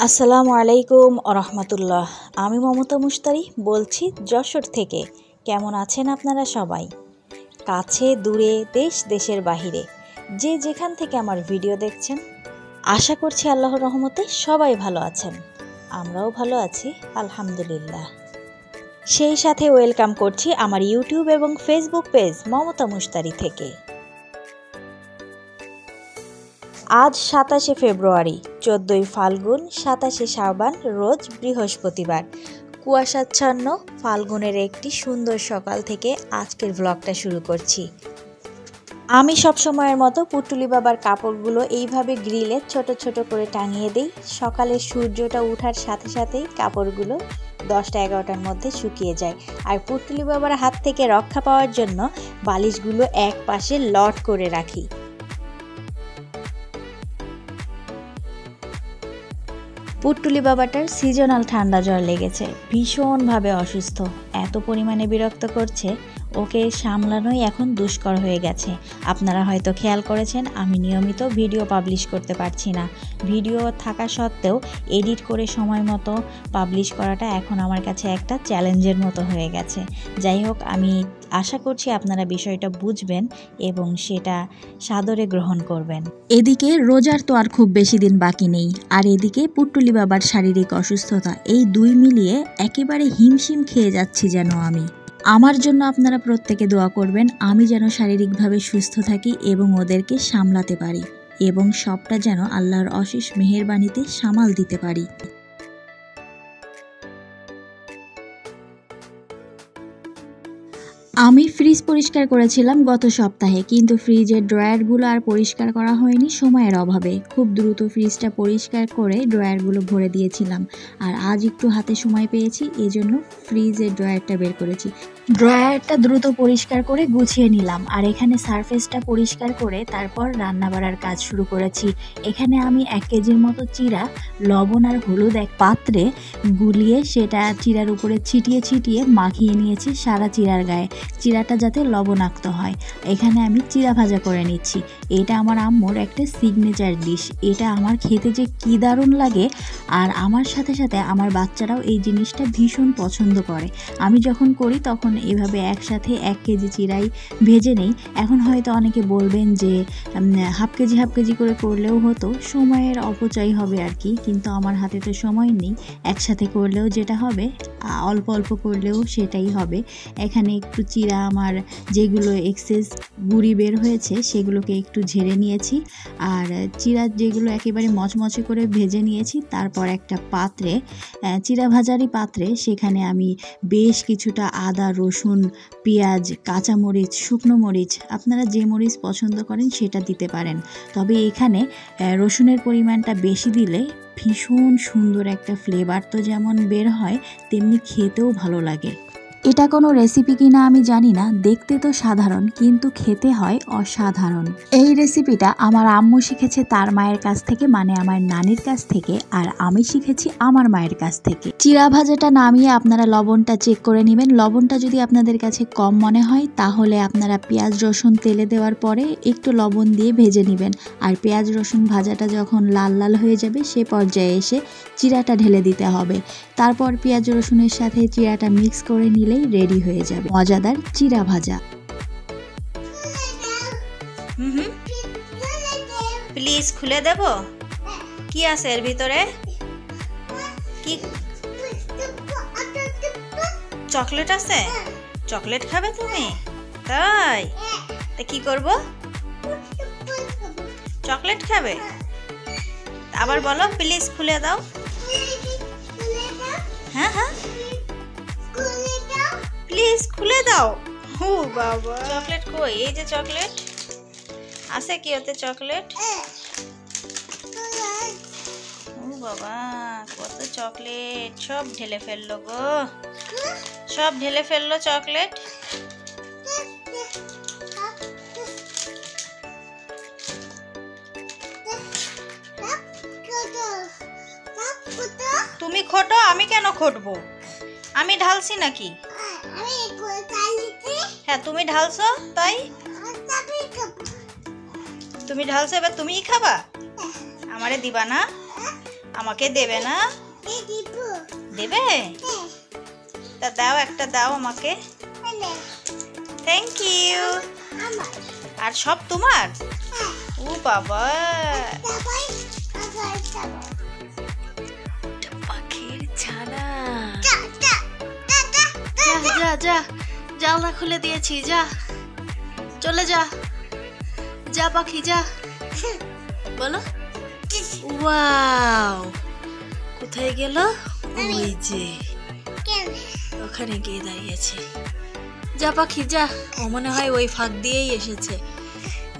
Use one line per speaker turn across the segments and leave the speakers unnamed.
আসসালামু আলাইকুম রহমতুল্লাহ। আমি মমতা মুশতারি বলছি যশোর থেকে। কেমন আছেন আপনারা সবাই? কাছে দূরে দেশ দেশের বাহিরে যে যেখান থেকে আমার ভিডিও দেখছেন, আশা করছি আল্লাহর রহমতে সবাই ভালো আছেন। আমরাও ভালো আছি আলহামদুলিল্লাহ। সেই সাথে ওয়েলকাম করছি আমার ইউটিউব এবং ফেসবুক পেজ মমতা মুশতারি থেকে। আজ 27শে ফেব্রুয়ারি, 14ই ফাল্গুন, 27শে শাবান, রোজ বৃহস্পতিবার। কুয়াশাচ্ছন্ন ফাল্গুনের একটি সুন্দর সকাল থেকে আজকের ব্লগটা শুরু করছি। আমি সব সময়ের মতো পুটুলি বাবার কাপড়গুলো এইভাবে গ্রিলে ছোট ছোট করে টাঙিয়ে দিই। সকালে সূর্যটা ওঠার সাথে সাথেই কাপড়গুলো 10টা-11টার মধ্যে শুকিয়ে যায়। আর পুটুলি বাবার হাত থেকে রক্ষা পাওয়ার জন্য বালিশগুলো এক পাশে লট করে রাখি। পুটুলি বাবাটার সিজনাল ঠান্ডা জ্বর লেগেছে, ভীষণভাবে অসুস্থ, এত পরিমাণে বিরক্ত করছে, ওকে সামলানোই এখন দুষ্কর হয়ে গেছে। আপনারা হয়তো খেয়াল করেছেন আমি নিয়মিত ভিডিও পাবলিশ করতে পারছি না। ভিডিও থাকা সত্ত্বেও এডিট করে সময় মতো পাবলিশ করাটা এখন আমার কাছে একটা চ্যালেঞ্জের মতো হয়ে গেছে। যাই হোক, আমি আশা করছি আপনারা বিষয়টা বুঝবেন এবং সেটা সাদরে গ্রহণ করবেন। এদিকে রোজার তো আর খুব বেশি দিন বাকি নেই, আর এদিকে পুটুলি বাবার শারীরিক অসুস্থতা, এই দুই মিলিয়ে একেবারে হিমশিম খেয়ে যাচ্ছি যেন আমি। আমার জন্য আপনারা প্রত্যেকে দোয়া করবেন, আমি যেন শারীরিকভাবে সুস্থ থাকি এবং ওদেরকে সামলাতে পারি এবং সবটা যেন আল্লাহর অশেষ মেহেরবানিতে সামাল দিতে পারি। আমি ফ্রিজ পরিষ্কার করেছিলাম গত সপ্তাহে, কিন্তু ফ্রিজের ড্রয়ারগুলো আর পরিষ্কার করা হয়নি সময়ের অভাবে। খুব দ্রুত ফ্রিজটা পরিষ্কার করে ড্রয়ারগুলো ভরে দিয়েছিলাম, আর আজ একটু হাতে সময় পেয়েছি, এজন্য ফ্রিজের ড্রয়ারটা বের করেছি। ড্রয়ারটা দ্রুত পরিষ্কার করে গুছিয়ে নিলাম, আর এখানে সারফেসটা পরিষ্কার করে তারপর রান্না বাড়ার কাজ শুরু করেছি। এখানে আমি 1 কেজির মতো চিরা, লবণ আর হলুদ এক পাত্রে গুলিয়ে সেটা চিরার উপরে ছিটিয়ে ছিটিয়ে মাখিয়ে নিয়েছি সারা চিরার গায়ে, চিরাটা যাতে লবণাক্ত হয়। এখানে আমি চিরা ভাজা করে নিচ্ছি। এটা আমার আম্মুর একটা সিগনেচার ডিশ, এটা আমার খেতে যে কী দারুণ লাগে, আর আমার সাথে সাথে আমার বাচ্চারাও এই জিনিসটা ভীষণ পছন্দ করে। আমি যখন করি তখন এভাবে একসাথে 1 কেজি চিরাই ভেজে নেই। এখন হয়তো অনেকে বলবেন যে হাফ কেজি করে করলেও হতো, সময়ের অপচয় হবে আর কি, কিন্তু আমার হাতে তো সময় নেই। একসাথে করলেও যেটা হবে, অল্প অল্প করলেও সেটাই হবে। এখানে একটু চিরা আমার যেগুলো এক্সেস গুঁড়ি বের হয়েছে সেগুলোকে একটু ঝেড়ে নিয়েছি, আর চিরা যেগুলো একেবারে মচমচে করে ভেজে নিয়েছি, তারপর একটা পাত্রে, চিরা ভাজারই পাত্রে, সেখানে আমি বেশ কিছুটা আদা, রসুন, পেঁয়াজ, কাঁচামরিচ, শুকনো মরিচ, আপনারা যে মরিচ পছন্দ করেন সেটা দিতে পারেন। তবে এখানে রসুনের পরিমাণটা বেশি দিলে ভীষণ সুন্দর একটা ফ্লেভার তো যেমন বের হয়, তেমনি খেতেও ভালো লাগে। এটা কোনো রেসিপি কিনা আমি জানি না, দেখতে তো সাধারণ কিন্তু খেতে হয় অসাধারণ। এই রেসিপিটা আমার আম্মু শিখেছে তার মায়ের কাছ থেকে, মানে আমার নানির কাছ থেকে, আর আমি শিখেছি আমার মায়ের কাছ থেকে। চিরা ভাজাটা নামিয়ে আপনারা লবণটা চেক করে নেবেন। লবণটা যদি আপনাদের কাছে কম মনে হয় তাহলে আপনারা পেঁয়াজ রসুন তেলে দেওয়ার পরে একটু লবণ দিয়ে ভেজে নেবেন, আর পেঁয়াজ রসুন ভাজাটা যখন লাল লাল হয়ে যাবে সে পর্যায়ে এসে চিরাটা ঢেলে দিতে হবে। তারপর পেঁয়াজ রসুনের সাথে চিরাটা মিক্স করে নিলেই রেডি হয়ে যাবে মজাদার চিরা ভাজা। প্লিজ খুলে দেব, কি আছে এর ভিতরে? কি চকলেট আছে? চকলেট খাবে তুমি? তাই কি করব? চকলেট খাবে? আবার বলো, প্লিজ খুলে দাও। হ্যাঁ হ্যাঁ, প্লিজ খুলে দাও। ও বাবা, চকলেট কই? এই যে চকলেট আছে, কি ওতে চকলেট? ও বাবা, কত চকলেট, সব ঢেলে ফেললো গো, সব ঢেলে ফেললো চকলেট। তুমি খোটো, আমি কেন খটবো? আমি ঢালছি নাকি? হ্যাঁ, তুমি ঢালছো তাই। তুমি ঢালছো, এবার তুমিই খাবা, আমারে দিবা না?
আমাকে দেবে না? দেবে? তা দাও, একটা দাও আমাকে। Thank you. আর সব তোমার? ও বাবা, পাখির ছানা। যা যা, জানলা খুলে দিয়েছি, যা চলে যা, যা পাখি যা। বলো ওয়াও, কোথায় গেল? ওই যে ওখানে গিয়ে দাঁড়িয়েছে। যা পাখি যা, ও মনে হয় ওই ফাঁক দিয়েই এসেছে।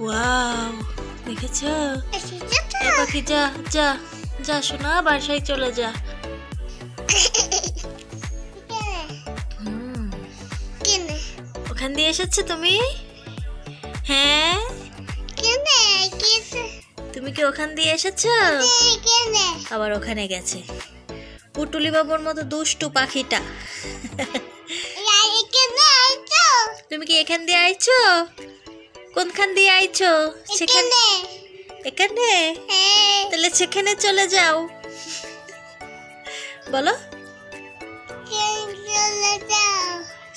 ওয়াও, দেখেছো? পাখি যা যা যা সোনা, বাসায় চলে যা। ওখান দিয়ে এসেছো তুমি? হ্যাঁ, তুমি কি ওখান দিয়ে এসেছো? আবার ওখানে গেছে। পুটুলি বাবুর মতো দুষ্টু পাখিটা। তুমি কি এখান দিয়ে আইছো? কোনখান দিয়ে আইছো? সেখানে? এখানে? তাহলে সেখানে চলে যাও। বলো,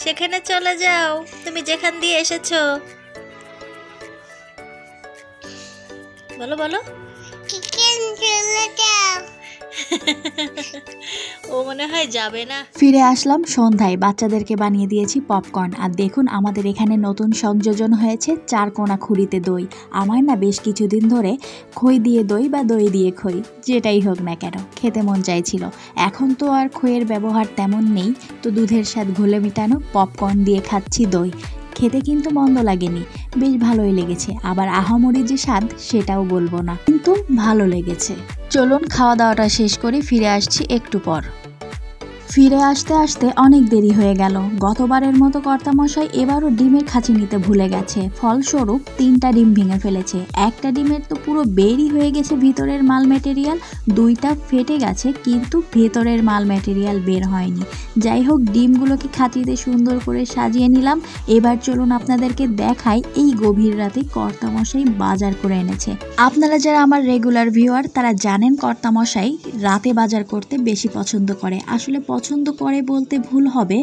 সেখানে চলে যাও, তুমি যেখান দিয়ে এসেছো। বলো বলো। ও মনে হয় যাবে না।
ফিরে আসলাম সন্ধ্যায়, বাচ্চাদেরকে বানিয়ে দিয়েছি পপকর্ন। আর দেখুন আমাদের এখানে নতুন সংযোজন হয়েছে 4 কোনা খুঁড়িতে দই। আমার না বেশ কিছুদিন ধরে খই দিয়ে দই বা দই দিয়ে খই, যেটাই হোক না কেন, খেতে মন চাইছিল। এখন তো আর খইয়ের ব্যবহার তেমন নেই, তো দুধের স্বাদ ঘোলে মেটানো পপকর্ন দিয়ে খাচ্ছি দই। খেতে কিন্তু মন্দ লাগেনি, বেশ ভালোই লেগেছে। আবার আহামরি যে স্বাদ সেটাও বলবো না, কিন্তু ভালো লেগেছে। চলুন খাওয়া দাওয়াটা শেষ করে ফিরে আসছি একটু পর। ফিরে আসতে আসতে অনেক দেরি হয়ে গেল। গতবারের মতো কর্তামশাই এবারও ডিমের খাঁচি নিতে ভুলে গেছে। ফলস্বরূপ 3টা ডিম ভেঙে ফেলেছে। একটা ডিমের তো পুরো বেরই হয়ে গেছে ভিতরের মাল ম্যাটেরিয়াল, 2টা ফেটে গেছে, কিন্তু ভেতরের মাল ম্যাটেরিয়াল বের হয়নি। যাই হোক, ডিমগুলোকে খাঁচিতে সুন্দর করে সাজিয়ে নিলাম। এবার চলুন আপনাদেরকে দেখাই এই গভীর রাতে কর্তামশাই বাজার করে এনেছে। আপনারা যারা আমার রেগুলার ভিউয়ার তারা জানেন কর্তামশাই রাতে বাজার করতে বেশি পছন্দ করে। আসলে পছন্দ করে বলতে ভুল হবে,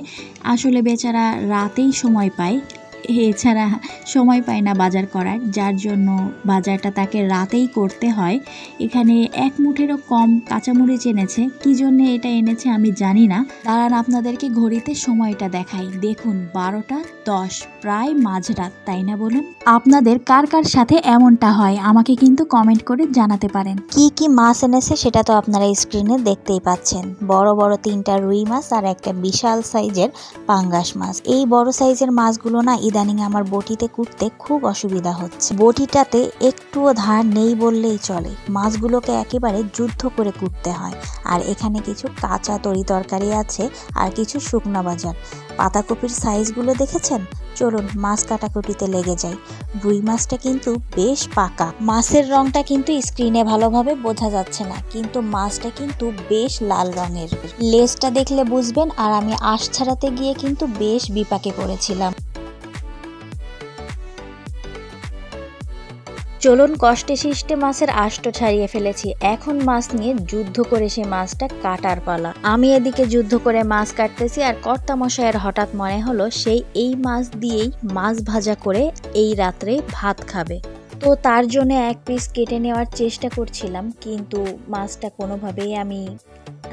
আসলে বেচারা রাতেই সময় পায়, এছাড়া সময় পায় না বাজার করার, যার জন্য বাজারটা তাকে রাতেই করতে হয়। এখানে 1 মুঠেরও কম কাঁচামরিচ এনেছে। কি জন্য এটা এনেছে আমি জানি না। দাঁড়ান আপনাদেরকে ঘড়িতে সময়টা দেখাই। দেখুন 12টা 10, প্রায় মাঝরাত, তাই না বলুন? আপনাদের কার কার সাথে এমনটা হয় আমাকে কিন্তু কমেন্ট করে জানাতে পারেন।
কি কি মাছ এনেছে সেটা তো আপনারা স্ক্রিনে দেখতেই পাচ্ছেন। বড় বড় 3টা রুই মাছ আর একটা বিশাল সাইজের পাঙ্গাস মাছ। এই বড় সাইজের মাছগুলো না ইদানিং আমার বটিতে কুটতে খুব অসুবিধা হচ্ছে। বটিটাতে একটুও ধার নেই বললেই চলে। মাছগুলোকে একেবারে যুদ্ধ করে কুটতে হয়। আর এখানে কিছু কাঁচা তরি তরকারি আছে আর কিছু শুকনো বাজার। পাতাকপির সাইজগুলো দেখেছেন? চলুন মাছ কাটাকুটিতে লেগে যাই। রুই মাছটা কিন্তু বেশ পাকা। মাছের রংটা কিন্তু স্ক্রিনে ভালোভাবে বোঝা যাচ্ছে না, কিন্তু মাছটা কিন্তু বেশ লাল রঙের। লেজটা দেখলে বুঝবেন। আর আমি আঁশ ছাড়াতে গিয়ে কিন্তু বেশ বিপাকে পড়েছিলাম। চলুন কষ্টে শিষ্টে মাছের আঁশটা ছাড়িয়ে ফেলেছি। এখন মাছ নিয়ে যুদ্ধ করে সে মাছটা কাটার পালা। আমি এদিকে যুদ্ধ করে মাছ কাটতেছি, আর কর্তামশাইয়ের হঠাৎ মনে হলো সেই এই মাছ দিয়েই মাছ ভাজা করে এই রাত্রে ভাত খাবে। তো তার জন্য 1 পিস কেটে নেওয়ার চেষ্টা করছিলাম, কিন্তু মাছটা কোনোভাবেই আমি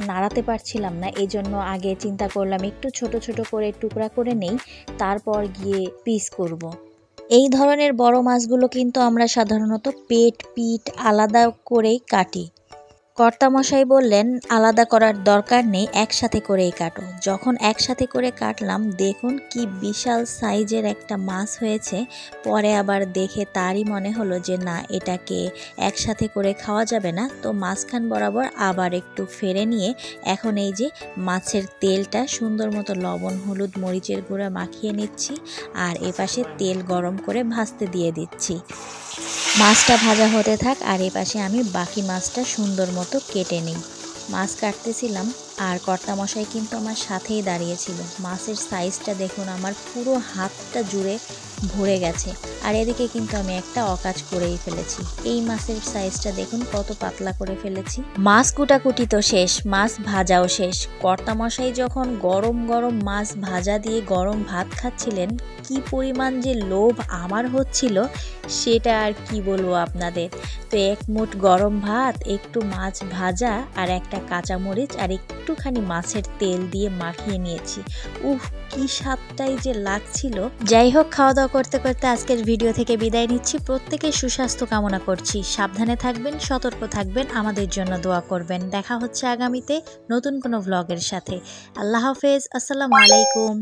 নাড়াতে পারছিলাম না। এই জন্য আগে চিন্তা করলাম একটু ছোট ছোট করে টুকরা করে নেই, তারপর গিয়ে পিস করব। এই ধরনের বড় মাছগুলো কিন্তু আমরা সাধারণত পেট পিঠ আলাদা করেই কাটি। কর্তামশাই বললেন আলাদা করার দরকার নেই, একসাথে করেই কাটো। যখন একসাথে করে কাটলাম, দেখুন কি বিশাল সাইজের একটা মাছ হয়েছে। পরে আবার দেখে তারই মনে হলো যে না, এটাকে একসাথে করে খাওয়া যাবে না। তো মাঝখান বরাবর আবার একটু ফেরে নিয়ে এখন এই যে মাছের তেলটা সুন্দর মতো লবণ হলুদ মরিচের গুঁড়া মাখিয়ে নিচ্ছি, আর এপাশে তেল গরম করে ভাজতে দিয়ে দিচ্ছি। মাছটা ভাজা হতে থাক, আর এপাশে আমি বাকি মাছটা সুন্দর মতো কেটে নিই। মাছ কাটতেছিলাম আর কর্তামশাই কিন্তু আমার সাথেই দাঁড়িয়েছিল। মাছের সাইজটা দেখুন, আমার পুরো হাতটা জুড়ে ভরে গেছে। আর এদিকে কিন্তু আমি একটা অকাজ করেই ফেলেছি। এই মাছের সাইজটা দেখুন কত পাতলা করে ফেলেছি। মাছ কুটাকুটি তো শেষ, মাছ ভাজাও শেষ। কর্তামশাই যখন গরম গরম মাছ ভাজা দিয়ে গরম ভাত খাচ্ছিলেন, কি পরিমাণ যে লোভ আমার হচ্ছিল সেটা আর কি বলবো আপনাদের। তো এক মুঠ গরম ভাত, একটু মাছ ভাজা আর একটা কাঁচামরিচ আর একটুখানি মাছের তেল দিয়ে মাখিয়ে নিয়েছি। কি স্বাদটাই যে লাগছিল। যাই হোক, খাওয়া দাওয়া করতে করতে আজকের ভিডিও থেকে বিদায় নিচ্ছি। প্রত্যেকের সুস্বাস্থ্য কামনা করছি। সাবধানে থাকবেন, সতর্ক থাকবেন, আমাদের জন্য দোয়া করবেন। দেখা হচ্ছে আগামীতে নতুন কোনো ভ্লগের সাথে। আল্লাহ হাফেজ, আসসালামু আলাইকুম।